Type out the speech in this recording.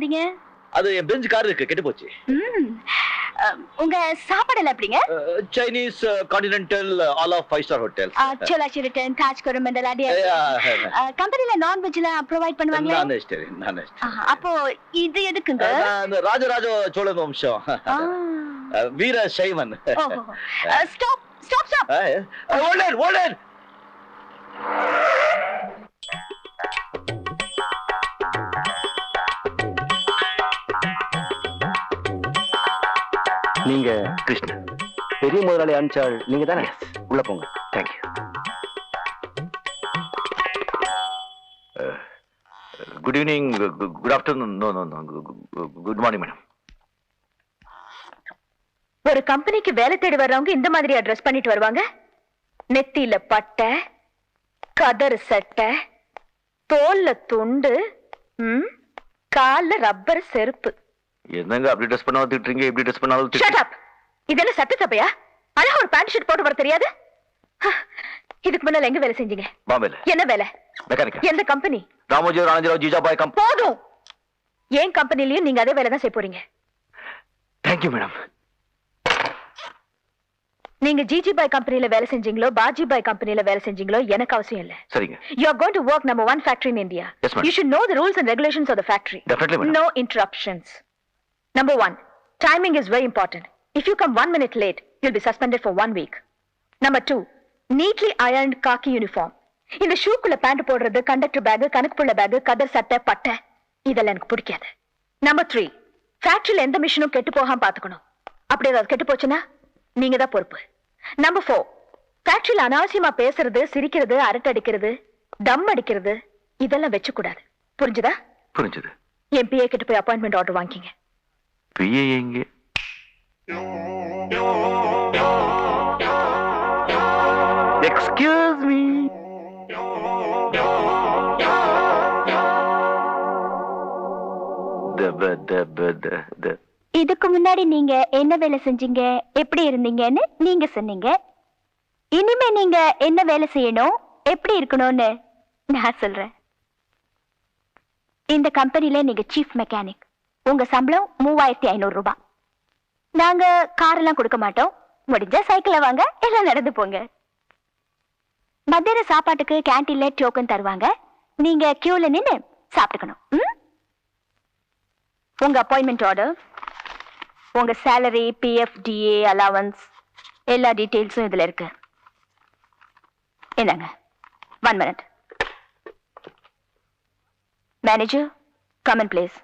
வந்தீங்க? அது என் bench car இருக்கு, கெட்டு போச்சு. உங்க சாப்பாடுல எப்படிங்க? Chinese, continental, all of 5 star hotels. Chola Sheraton, Taj Coromandel அடி. கம்பெனில நான் வெஜ்ல ப்ரொவைட் பண்ணுவாங்களா? நான் அப்போ இது எதுக்குங்க? அந்த ராஜராஜ சோழன் வம்சம். வீர சைவன். Stop stop stop. ஓல்டன். நீங்க கிருஷ்ணன், பெரிய முதலாளி அனுப்பிச்சாள் நீங்க தானே? உள்ள போங்க. Thank you. Good evening, good afternoon. No, good morning madam. ஒரு கம்பெனிக்கு வேலை தேடி வர்றவங்க இந்த மாதிரி அட்ரஸ் பண்ணிட்டு வருவாங்க. நெத்தியில பட்டை, கதர் சட்டை, தோல்ல துண்டு, கால்ல ரப்பர் செருப்பு. என்னங்க அப்படி ட்ரெஸ் பண்ணாலும் திட்டுறீங்க, இப்படி ட்ரெஸ் பண்ணாலும் ஷட் அப். இதெல்லாம் சட்ட சபையா? அழகா ஒரு பேண்ட் ஷர்ட் போட்டு வர தெரியாது? இதுக்கு முன்னால எங்க வேலை செஞ்சீங்க? பாம்பேல. என்ன வேலை? மெக்கானிக். எந்த கம்பெனி? ராமோஜி ராஜராவ் ஜிஜாபாய் கம்பெனி. போதும். ஏன் கம்பெனிலயும் நீங்க அதே வேலை தான் செய்ய போறீங்க. Thank you madam. நீங்க ஜிஜிபாய் கம்பெனில வேலை செஞ்சீங்களோ பாஜிபாய் கம்பெனில வேலை செஞ்சீங்களோ எனக்கு அவசியம் இல்ல. சரிங்க. You are going to work number 1 factory in India. Yes, madam. You should know the rules and regulations of the factory. Definitely, madam. No interruptions. Number 1, timing is very important. If you come 1 minute late, you'll be suspended for 1 week. Number 2, neatly ironed khaki uniform. இந்த ஷூக்குள்ள pant போடுறது, conductor back, கணக்குப்புள்ள back, கதர் சட்டை, பட்டை இதெல்லாம் எனக்கு பிடிக்காது. Number 3, ஃபேக்டரியில எந்த மிஷினும் கெட்டு போகாம பாத்துக்கணும். அப்படி ஏதாவது கெட்டு போச்சுன்னா நீங்க தான் பொறுப்பு. Number 4, ஃபேக்டரியில அனாவசியமா பேசுறது, சிரிக்கிறது, அரட்டை அடிக்கிறது, தம் அடிக்கிறது இதெல்லாம் வெச்சு கூடாது. புரிஞ்சுதா? புரிஞ்சது. என் பிஏ கிட்ட போய் அப்பாயின்மெண்ட் ஆர்டர் வாங்கிங்க. பிஏ எங்க? Excuse me. இதுக்கு முன்னாடி நீங்க என்ன வேலை செஞ்சீங்க, எப்படி இருந்தீங்கன்னு நீங்க சொன்னீங்க. இனிமே நீங்க என்ன வேலை செய்யணும், எப்படி இருக்கணும்னு நான் சொல்றேன். இந்த கம்பெனில நீங்க சீஃப் மெக்கானிக். உங்க சம்பளம் 3500 ரூபாய். நாங்க கார் எல்லாம் கொடுக்க மாட்டோம். முடிஞ்சா சைக்கிள வாங்க, எல்லாம் நடந்து போங்க. மத்தியான சாப்பாட்டுக்கு கேண்டீன்ல டோக்கன் தருவாங்க. நீங்க கியூல நின்னு சாப்பிட்டுக்கணும். உங்க அப்பாயின்மெண்ட் ஆர்டர், உங்க சேலரி, பிஎஃப், டிஏ, அலவன்ஸ் எல்லா டீடைல்ஸும் இதுல இருக்கு. என்னங்க 1 minute. Manager, come in please.